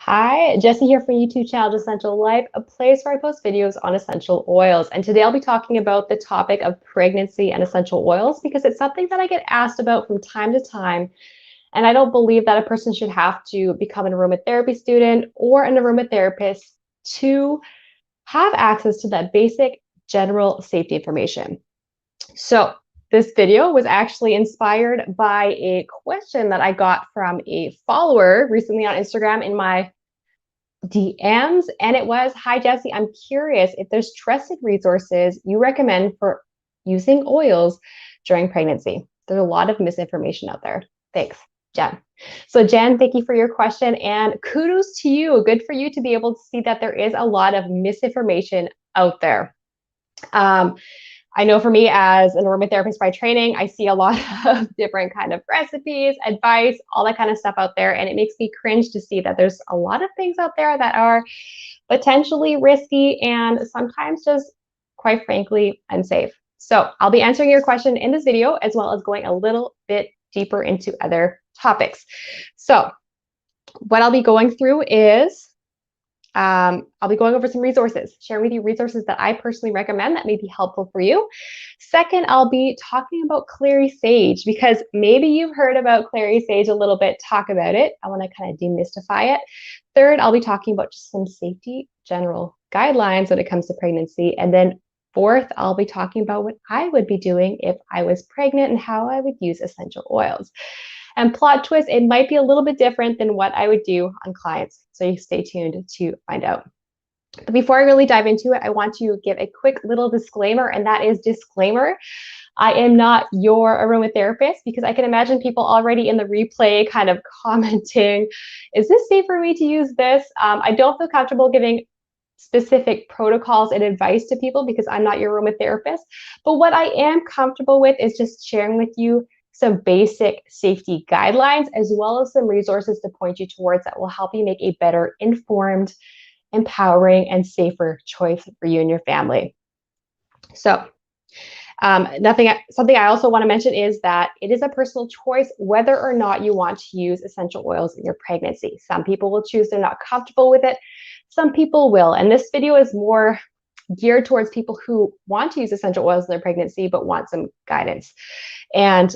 Hi, Jessie here from YouTube channel Essential Life, a place where I post videos on essential oils. And today I'll be talking about the topic of pregnancy and essential oils because it's something that I get asked about from time to time. And I don't believe that a person should have to become an aromatherapy student or an aromatherapist to have access to that basic general safety information. So this video was actually inspired by a question that I got from a follower recently on Instagram in my DMs, and it was, "Hi Jessie, I'm curious if there's trusted resources you recommend for using oils during pregnancy. There's a lot of misinformation out there. Thanks, Jen." So Jen, thank you for your question and kudos to you. Good for you to be able to see that there is a lot of misinformation out there. I know for me as an aromatherapist by training, I see a lot of different kind of recipes, advice, all that kind of stuff out there. And it makes me cringe to see that there's a lot of things out there that are potentially risky and sometimes just, quite frankly, unsafe. So I'll be answering your question in this video, as well as going a little bit deeper into other topics. So what I'll be going through is I'll be going over some resources, sharing with you resources that I personally recommend that may be helpful for you. Second, I'll be talking about Cary Sage because maybe you've heard about Cary Sage a little bit, talk about it. I want to kind of demystify it. Third, I'll be talking about just some safety general guidelines when it comes to pregnancy. And then fourth, I'll be talking about what I would be doing if I was pregnant and how I would use essential oils. And plot twist, it might be a little bit different than what I would do on clients. So you stay tuned to find out. But before I really dive into it, I want to give a quick little disclaimer, and that is disclaimer. I am not your aromatherapist because I can imagine people already in the replay kind of commenting, is this safe for me to use this? I don't feel comfortable giving specific protocols and advice to people because I'm not your aromatherapist. But what I am comfortable with is just sharing with you some basic safety guidelines, as well as some resources to point you towards that will help you make a better informed, empowering, and safer choice for you and your family. So something I also want to mention is that it is a personal choice whether or not you want to use essential oils in your pregnancy. Some people will choose they're not comfortable with it. Some people will. And this video is more geared towards people who want to use essential oils in their pregnancy, but want some guidance. And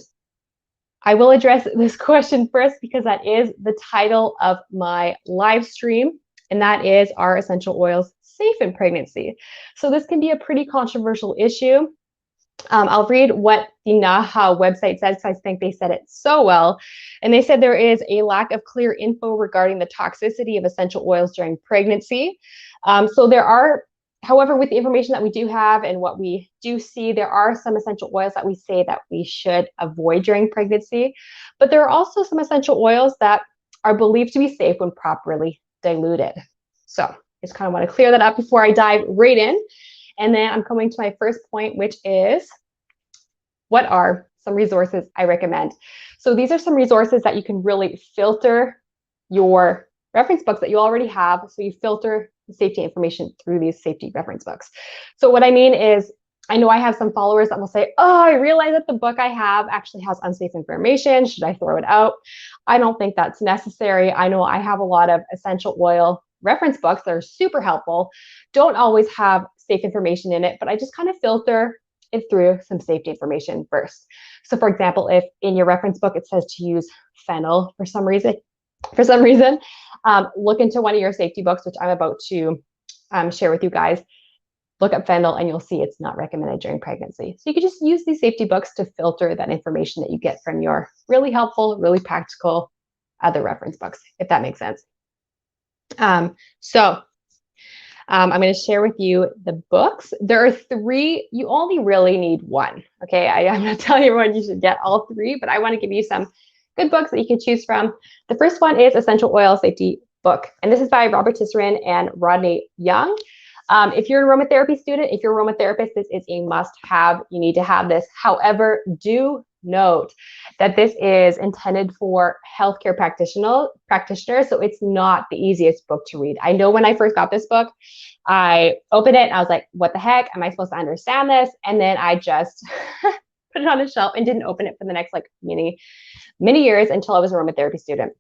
I will address this question first because that is the title of my live stream, and that is, are essential oils safe in pregnancy? So this can be a pretty controversial issue. I'll read what the NAHA website says, because I think they said it so well. And they said there is a lack of clear info regarding the toxicity of essential oils during pregnancy. So there are, however, with the information that we do have and what we do see, there are some essential oils that we say that we should avoid during pregnancy. But there are also some essential oils that are believed to be safe when properly diluted. So I just kind of want to clear that up before I dive right in. And then I'm coming to my first point, which is, what are some resources I recommend? So these are some resources that you can really filter your reference books that you already have. So you filter the safety information through these safety reference books. So what I mean is, I know I have some followers that will say, oh, I realize that the book I have actually has unsafe information. Should I throw it out? I don't think that's necessary. I know I have a lot of essential oil reference books that are super helpful, don't always have safe information in it, but I just kind of filter it through some safety information first. So for example, if in your reference book it says to use fennel for some reason, look into one of your safety books, which I'm about to share with you guys. Look up fennel and you'll see it's not recommended during pregnancy. So you can just use these safety books to filter that information that you get from your really helpful, really practical other reference books, if that makes sense. I'm going to share with you the books. There are three. You only really need one. Okay, I'm not telling everyone you should get all three, but I want to give you some good books that you can choose from. The first one is Essential Oil Safety Book, and this is by Robert Tisserand and Rodney Young. If you're an aromatherapy student, if you're a aromatherapist, this is a must-have. You need to have this. However, do note that this is intended for healthcare practitioners, so it's not the easiest book to read. I know when I first got this book, I opened it and I was like, what the heck? Am I supposed to understand this? And then I just put it on a shelf and didn't open it for the next like many years until I was a aromatherapy student.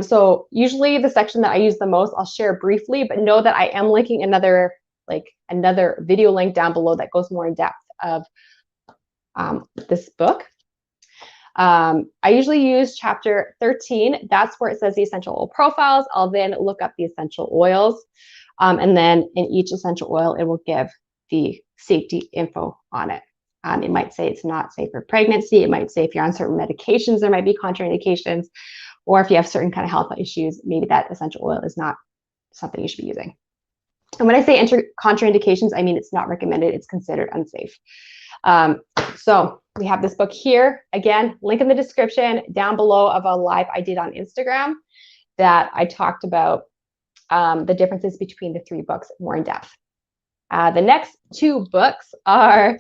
So usually the section that I use the most, I'll share briefly, but know that I am linking another video link down below that goes more in depth of this book. I usually use chapter 13. That's where it says the essential oil profiles. I'll then look up the essential oils. And then in each essential oil, it will give the safety info on it. It might say it's not safe for pregnancy. It might say if you're on certain medications, there might be contraindications, or if you have certain kind of health issues, maybe that essential oil is not something you should be using. And when I say contraindications, I mean it's not recommended. It's considered unsafe. So we have this book here. Again, link in the description down below of a live I did on Instagram that I talked about the differences between the 3 books more in depth. The next 2 books are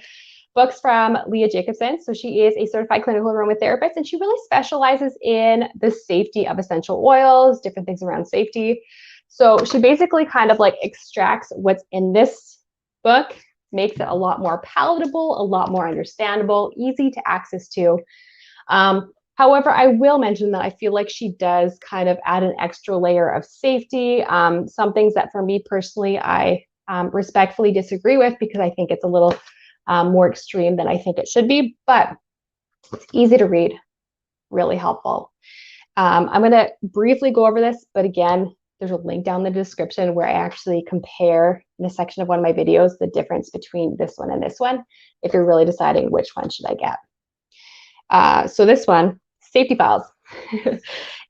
books from Leah Jacobson. So she is a certified clinical aromatherapist, and she really specializes in the safety of essential oils, different things around safety. So she basically kind of like extracts what's in this book, makes it a lot more palatable, a lot more understandable, easy to access to. However, I will mention that I feel like she does kind of add an extra layer of safety, some things that for me personally, I respectfully disagree with because I think it's a little more extreme than I think it should be, but it's easy to read, really helpful. I'm going to briefly go over this, but again, there's a link down in the description where I actually compare in a section of one of my videos the difference between this one and this one, if you're really deciding which one should I get. So this one, Safety Files.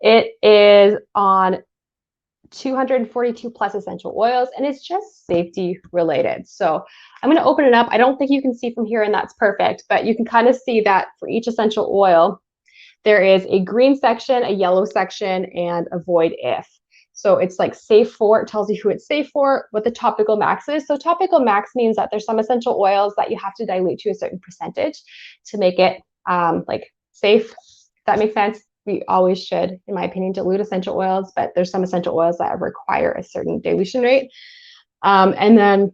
It is on 242 plus essential oils, and it's just safety related. So I'm going to open it up. I don't think you can see from here, and that's perfect, but you can kind of see that for each essential oil, there is a green section, a yellow section, and avoid if. So it's like safe for, it tells you who it's safe for, what the topical max is. So topical max means that there's some essential oils that you have to dilute to a certain percentage to make it like safe. If that makes sense. We always should, in my opinion, dilute essential oils, but there's some essential oils that require a certain dilution rate. And then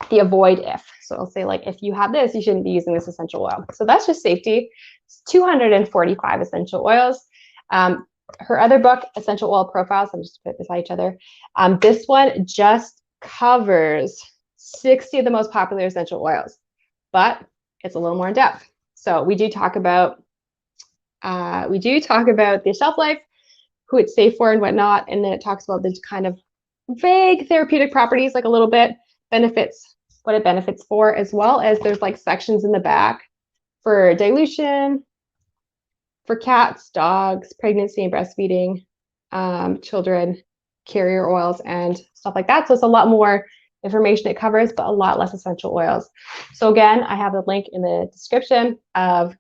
the avoid if. So I'll say like, if you have this, you shouldn't be using this essential oil. So that's just safety. It's 245 essential oils. Her other book, Essential Oil Profiles, I'm just put it beside each other. This one just covers 60 of the most popular essential oils, but it's a little more in depth. So we do talk about the shelf life, who it's safe for and whatnot, and then it talks about the kind of vague therapeutic properties, like a little bit, benefits, what it benefits for, as well as there's like sections in the back for dilution, for cats, dogs, pregnancy and breastfeeding, children, carrier oils, and stuff like that. So it's a lot more information it covers, but a lot less essential oils. So again, I have a link in the description of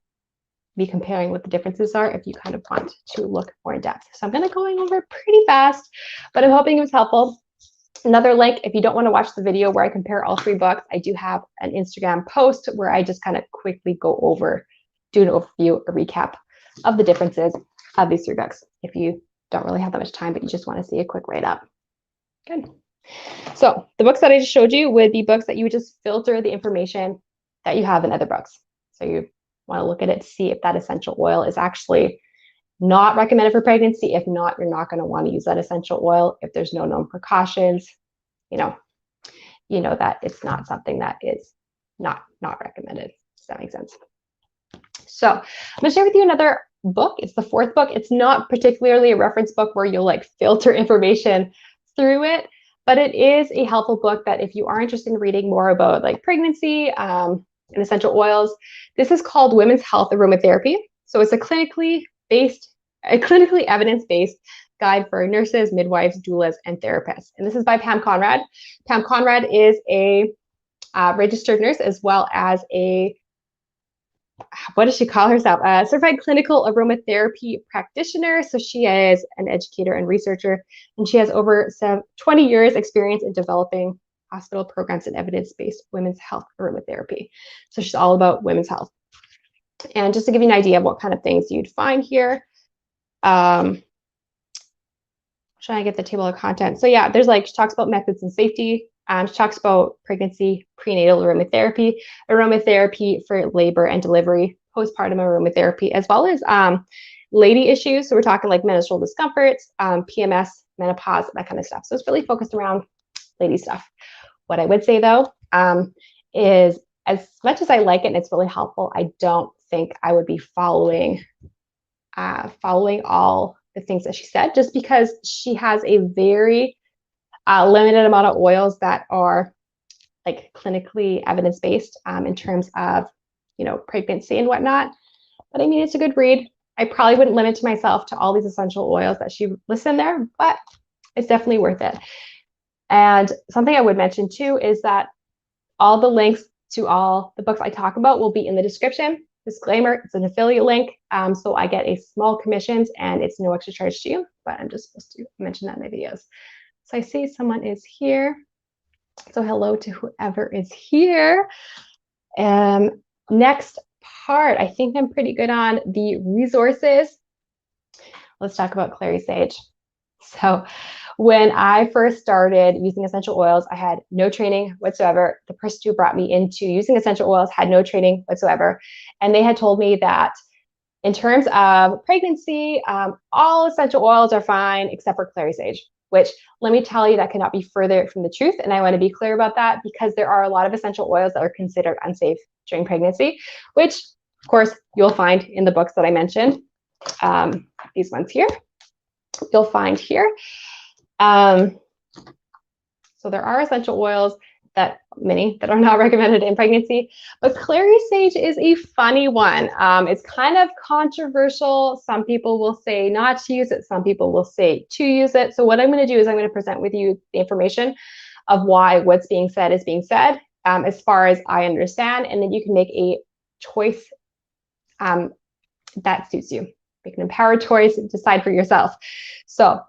me comparing what the differences are if you kind of want to look more in depth. So I'm going to go over pretty fast, but I'm hoping it was helpful. Another link, if you don't want to watch the video where I compare all 3 books, I do have an Instagram post where I just kind of quickly go over, do an overview, a recap of the differences of these 3 books if you don't really have that much time, but you just want to see a quick write-up. Good. So the books that I just showed you would be books that you would just filter the information that you have in other books. So you want to look at it to see if that essential oil is actually not recommended for pregnancy. If not, you're not going to want to use that essential oil. If there's no known precautions, you know that it's not something that is not recommended. Does that make sense? So I'm going to share with you another book. It's the 4th book. It's not particularly a reference book where you'll like filter information through it, but it is a helpful book that if you are interested in reading more about like pregnancy and essential oils, this is called Women's Health Aromatherapy. So it's a clinically evidence-based guide for nurses, midwives, doulas, and therapists. And this is by Pam Conrad. Pam Conrad is a registered nurse as well as a, what does she call herself? A certified clinical aromatherapy practitioner. So she is an educator and researcher, and she has over 20 years experience in developing hospital programs and evidence-based women's health aromatherapy. So she's all about women's health. And just to give you an idea of what kind of things you'd find here, trying to get the table of contents. So yeah, there's like, she talks about methods and safety. She talks about pregnancy, prenatal aromatherapy for labor and delivery, postpartum aromatherapy, as well as lady issues. So we're talking like menstrual discomforts, PMS, menopause, that kind of stuff. So it's really focused around lady stuff. What I would say though, is as much as I like it and it's really helpful, I don't think I would be following all the things that she said, just because she has a very limited amount of oils that are like clinically evidence-based in terms of, pregnancy and whatnot. But I mean, it's a good read. I probably wouldn't limit myself to all these essential oils that she lists in there, but it's definitely worth it. And something I would mention too is that all the links to all the books I talk about will be in the description. Disclaimer, it's an affiliate link, so I get a small commissions and it's no extra charge to you, but I'm just supposed to mention that in my videos. So I see someone is here. So hello to whoever is here. Next part, I think I'm pretty good on the resources. Let's talk about Cary Sage. So when I first started using essential oils, I had no training whatsoever. The person who brought me into using essential oils had no training whatsoever. And they had told me that in terms of pregnancy, all essential oils are fine except for Cary Sage, which let me tell you, that cannot be further from the truth. And I want to be clear about that because there are a lot of essential oils that are considered unsafe during pregnancy, which of course you'll find in the books that I mentioned. These ones here, you'll find here. So there are essential oils many that are not recommended in pregnancy, but Cary Sage is a funny one. It's kind of controversial. Some people will say not to use it. Some people will say to use it. So what I'm going to do is I'm going to present with you the information of why what's being said is being said, as far as I understand, and then you can make a choice that suits you. Make an empowered choice and decide for yourself. So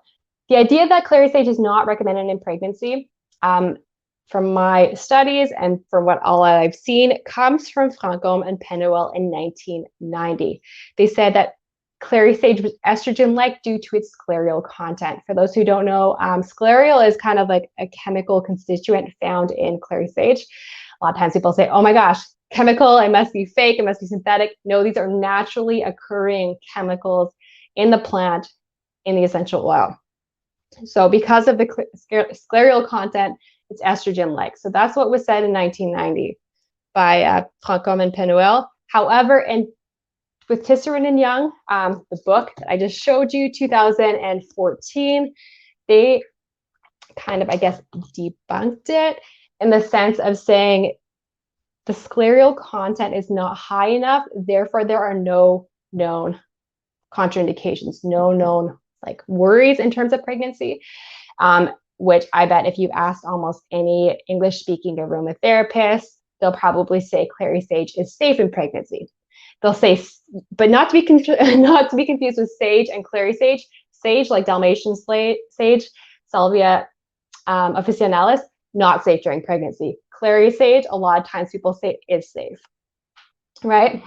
the idea that Cary Sage is not recommended in pregnancy, from my studies and from what all I've seen, comes from Francombe and Penuel in 1990. They said that Cary Sage was estrogen-like due to its sclereal content. For those who don't know, sclereal is kind of like a chemical constituent found in Cary Sage. A lot of times people say, oh my gosh, chemical, it must be fake, it must be synthetic. No, these are naturally occurring chemicals in the plant, in the essential oil. So because of the sclereal content, it's estrogen-like. So that's what was said in 1990 by Francombe and Penuel. However, with Tisserand and Young, the book that I just showed you, 2014, they kind of, I guess, debunked it in the sense of saying the sclereal content is not high enough, therefore there are no known contraindications, no known like worries in terms of pregnancy, which I bet if you asked almost any English-speaking aromatherapist, they'll probably say Cary Sage is safe in pregnancy. They'll say, but not to be confused with sage and Cary Sage. Sage, like Dalmatian sage, Salvia officinalis, not safe during pregnancy. Cary Sage, a lot of times people say is safe, right?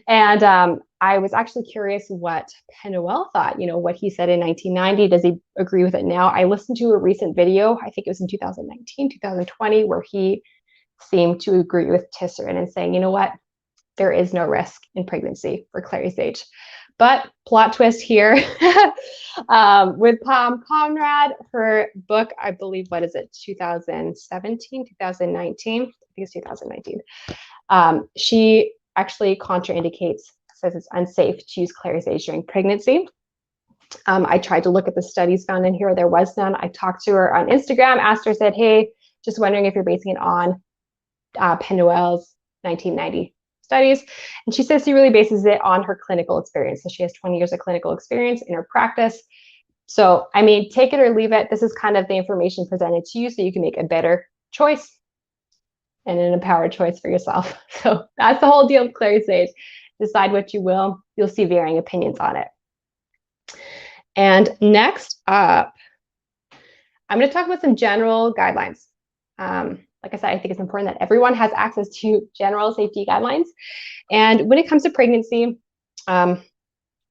And I was actually curious what Penuel thought, what he said in 1990. Does he agree with it now? I listened to a recent video, I think it was in 2019, 2020, where he seemed to agree with Tisserand and saying, you know what, there is no risk in pregnancy for Cary Sage. But plot twist here, with Pam Conrad, her book, I believe, what is it, 2017, 2019? I think it's 2019. She actually contraindicates, says it's unsafe to use Cary Sage during pregnancy. I tried to look at the studies found in here. There was none. I talked to her on Instagram, asked her, said, hey, just wondering if you're basing it on Penuel's 1990 studies. And she says she really bases it on her clinical experience. So she has 20 years of clinical experience in her practice. So, I mean, take it or leave it. This is kind of the information presented to you so you can make a better choice and an empowered choice for yourself. So that's the whole deal with Cary Sage. Decide what you will. You'll see varying opinions on it. And next up, I'm going to talk about some general guidelines. Like I said, I think it's important that everyone has access to general safety guidelines. And when it comes to pregnancy,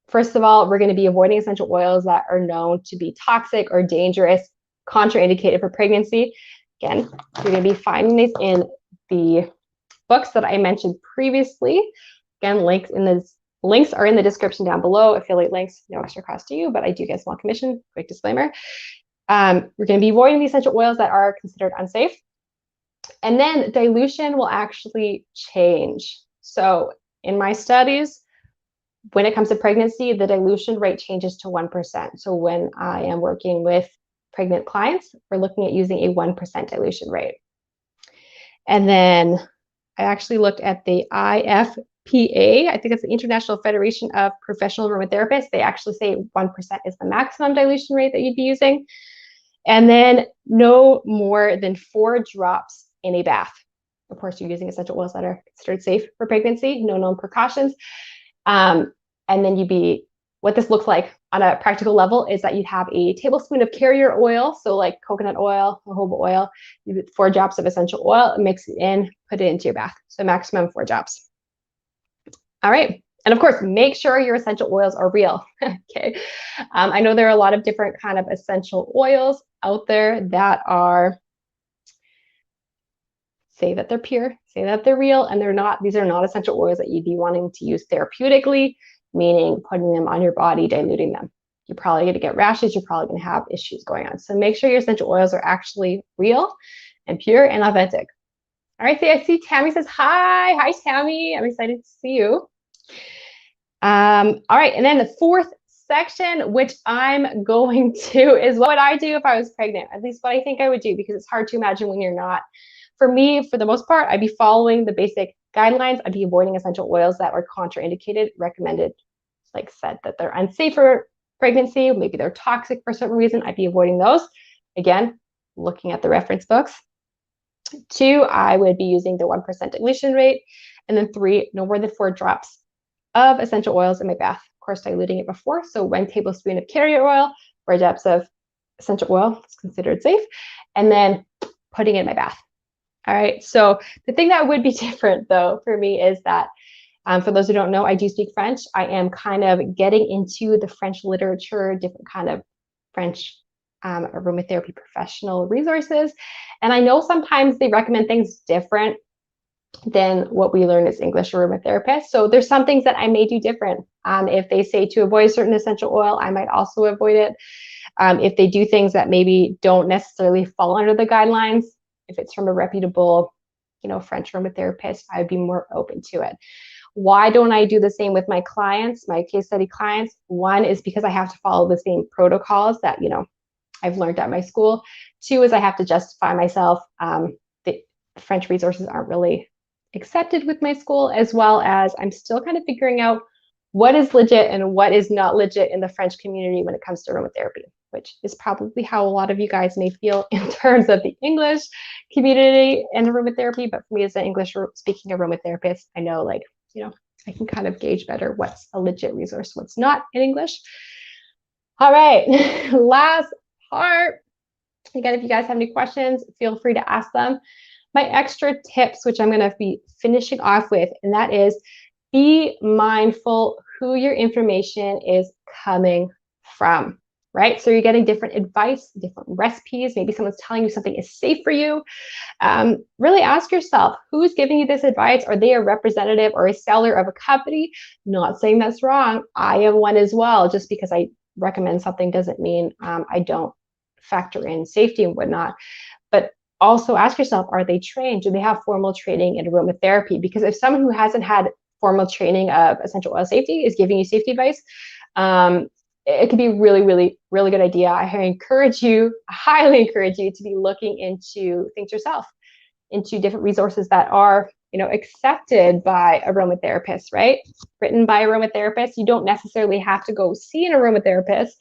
first of all, we're going to be avoiding essential oils that are known to be toxic or dangerous, contraindicated for pregnancy. Again, you're going to be finding these in the books that I mentioned previously. Again, links in the Links are in the description down below. Affiliate links, no extra cost to you, but I do get a small commission. Quick disclaimer. We're going to be avoiding the essential oils that are considered unsafe. And then dilution will actually change. So in my studies, when it comes to pregnancy, the dilution rate changes to 1%. So when I am working with pregnant clients, we're looking at using a 1% dilution rate. And then I actually looked at the IFPA. I think it's the International Federation of Professional Aromatherapists. They actually say 1% is the maximum dilution rate that you'd be using. And then no more than 4 drops in a bath. Of course, you're using essential oils that are considered safe for pregnancy, no known precautions. And then what this looks like on a practical level is that you'd have a tablespoon of carrier oil, so like coconut oil, jojoba oil, 4 drops of essential oil, mix it in, put it into your bath. So maximum 4 drops. All right. And of course, make sure your essential oils are real. Okay. I know there are a lot of different kind of essential oils out there that say that they're pure, say that they're real, and they're not. These are not essential oils that you'd be wanting to use therapeutically, meaning putting them on your body, diluting them. You're probably going to get rashes. You're probably going to have issues going on. So make sure your essential oils are actually real and pure and authentic. All right, I see Tammy says hi. Hi, Tammy. I'm excited to see you. All right, and then the 4th section, which I'm going to, is what would I do if I was pregnant? At least what I think I would do, because it's hard to imagine when you're not. For me, for the most part, I'd be following the basic guidelines. I'd be avoiding essential oils that are contraindicated, recommended, like said that they're unsafe for pregnancy. Maybe they're toxic for a certain reason. I'd be avoiding those. Again, looking at the reference books. 2, I would be using the 1% dilution rate. And then 3, no more than 4 drops of essential oils in my bath. Of course, diluting it before. So 1 tablespoon of carrier oil, 4 drops of essential oil is considered safe. And then putting it in my bath. All right. So the thing that would be different, though, for me is that for those who don't know, I do speak French. I am kind of getting into the French literature, different kind of French aromatherapy professional resources. And I know sometimes they recommend things different than what we learn as English aromatherapists. So there's some things that I may do different. If they say to avoid a certain essential oil, I might also avoid it. If they do things that maybe don't necessarily fall under the guidelines, if it's from a reputable, French aromatherapist, I'd be more open to it. Why don't I do the same with my clients, my case study clients? 1 is because I have to follow the same protocols that, I've learned at my school. 2 is I have to justify myself. The French resources aren't really accepted with my school, as well as I'm still kind of figuring out what is legit and what is not legit in the French community when it comes to aromatherapy, which is probably how a lot of you guys may feel in terms of the English community and aromatherapy. But for me as an English speaking aromatherapist, I know I can kind of gauge better what's a legit resource, what's not in English. All right, last part. Again, if you guys have any questions, feel free to ask them. My extra tips, which I'm going to be finishing off with, and that is be mindful who your information is coming from, right? So you're getting different advice, different recipes. Maybe someone's telling you something is safe for you. Really ask yourself, who's giving you this advice? Are they a representative or a seller of a company? Not saying that's wrong. I am one as well. Just because I recommend something doesn't mean I don't factor in safety and whatnot. But also ask yourself, are they trained? Do they have formal training in aromatherapy? Because if someone who hasn't had formal training of essential oil safety is giving you safety advice, it could be really, really, really good idea. I highly encourage you to be looking into things yourself, into different resources that are, accepted by aromatherapists, right? Written by aromatherapists. You don't necessarily have to go see an aromatherapist,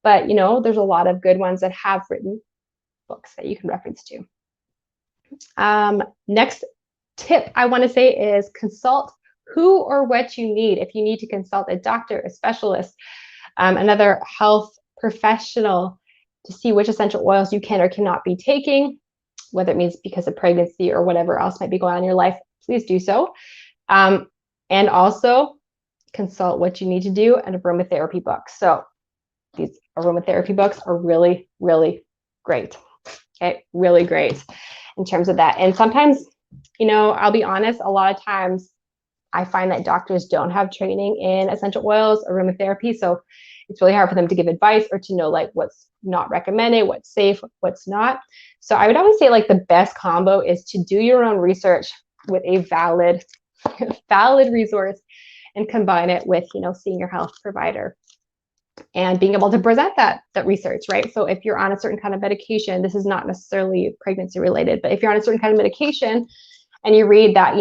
but, there's a lot of good ones that have written books that you can reference to. Next tip I want to say is consult who or what you need. If you need to consult a doctor, a specialist, another health professional to see which essential oils you can or cannot be taking, whether it means because of pregnancy or whatever else might be going on in your life, please do so. And also consult what you need to do an aromatherapy book. So these aromatherapy books are really, really great. Okay, really great in terms of that. And sometimes, I'll be honest, a lot of times I find that doctors don't have training in essential oils, aromatherapy, so it's really hard for them to give advice or to know like what's not recommended, what's safe, what's not. So I would always say like the best combo is to do your own research with a valid resource and combine it with, seeing your health provider and being able to present that research, right? So if you're on a certain kind of medication, this is not necessarily pregnancy related, but if you're on a certain kind of medication and you read that,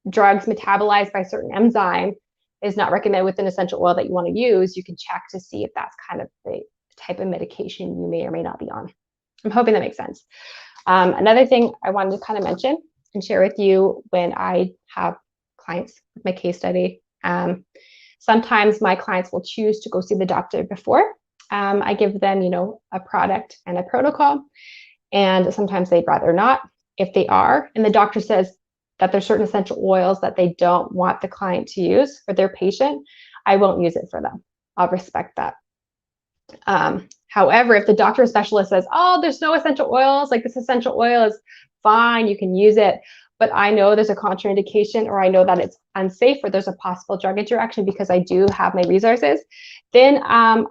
drugs metabolized by certain enzyme is not recommended with an essential oil that you want to use, you can check to see if that's kind of the type of medication you may or may not be on. I'm hoping that makes sense. Another thing I wanted to kind of mention and share with you when I have clients with my case study, sometimes my clients will choose to go see the doctor before. I give them, a product and a protocol, and sometimes they'd rather not. If they are, and the doctor says that there's certain essential oils that they don't want the client to use for their patient, I won't use it for them. I'll respect that. However, if the doctor or specialist says, oh, there's no essential oils, like this essential oil is fine, you can use it, but I know there's a contraindication, or I know that it's unsafe, or there's a possible drug interaction because I do have my resources, then I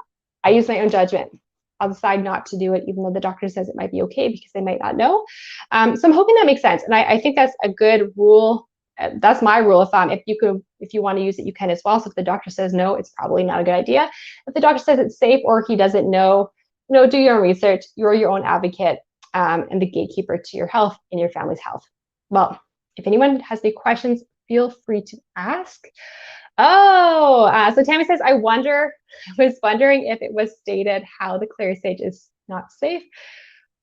use my own judgment. I'll decide not to do it, even though the doctor says it might be okay, because they might not know. So I'm hoping that makes sense. And I think that's a good rule. That's my rule of thumb. If you want to use it, you can as well. So if the doctor says no, it's probably not a good idea. If the doctor says it's safe or he doesn't know, do your own research. You're your own advocate and the gatekeeper to your health and your family's health. Well, if anyone has any questions, feel free to ask. So Tammy says, I was wondering if it was stated how the Cary Sage is not safe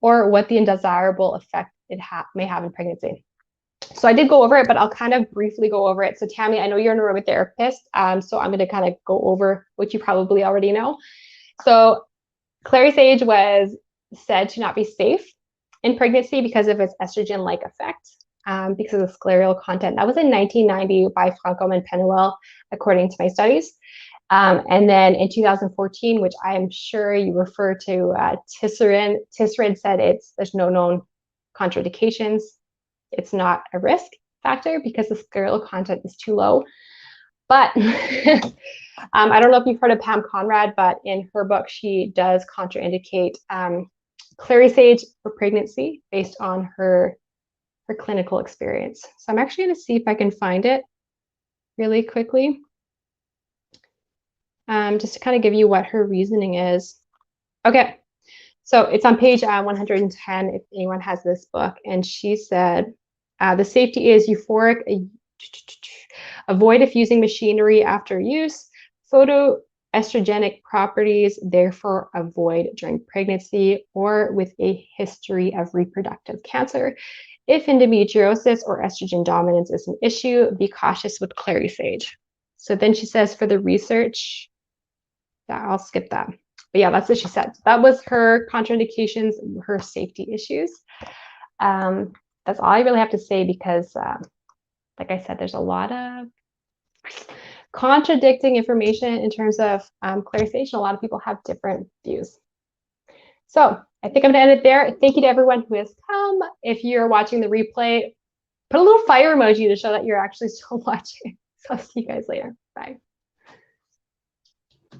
or what the undesirable effect it may have in pregnancy. So I did go over it, but I'll kind of briefly go over it. So Tammy, I know you're an aromatherapist, so I'm going to kind of go over what you probably already know. So Cary Sage was said to not be safe in pregnancy because of its estrogen-like effect. Because of the scleral content. That was in 1990 by Francom and Penuel, according to my studies. And then in 2014, which I am sure you refer to, Tisserand said there's no known contraindications. It's not a risk factor because the scleral content is too low. But I don't know if you've heard of Pam Conrad, but in her book, she does contraindicate Cary Sage for pregnancy based on her clinical experience. So I'm actually going to see if I can find it really quickly, just to kind of give you what her reasoning is. Okay, so it's on page 110 if anyone has this book, and she said, the safety is euphoric, avoid effusing machinery after use, photoestrogenic properties, therefore avoid during pregnancy or with a history of reproductive cancer. If endometriosis or estrogen dominance is an issue, be cautious with Cary Sage. So then she says for the research, I'll skip that. But yeah, that's what she said. That was her contraindications, her safety issues. That's all I really have to say because, like I said, there's a lot of contradicting information in terms of Cary Sage, and a lot of people have different views. So I think I'm going to end it there. Thank you to everyone who has come. If you're watching the replay, put a little fire emoji to show that you're actually still watching. So I'll see you guys later. Bye.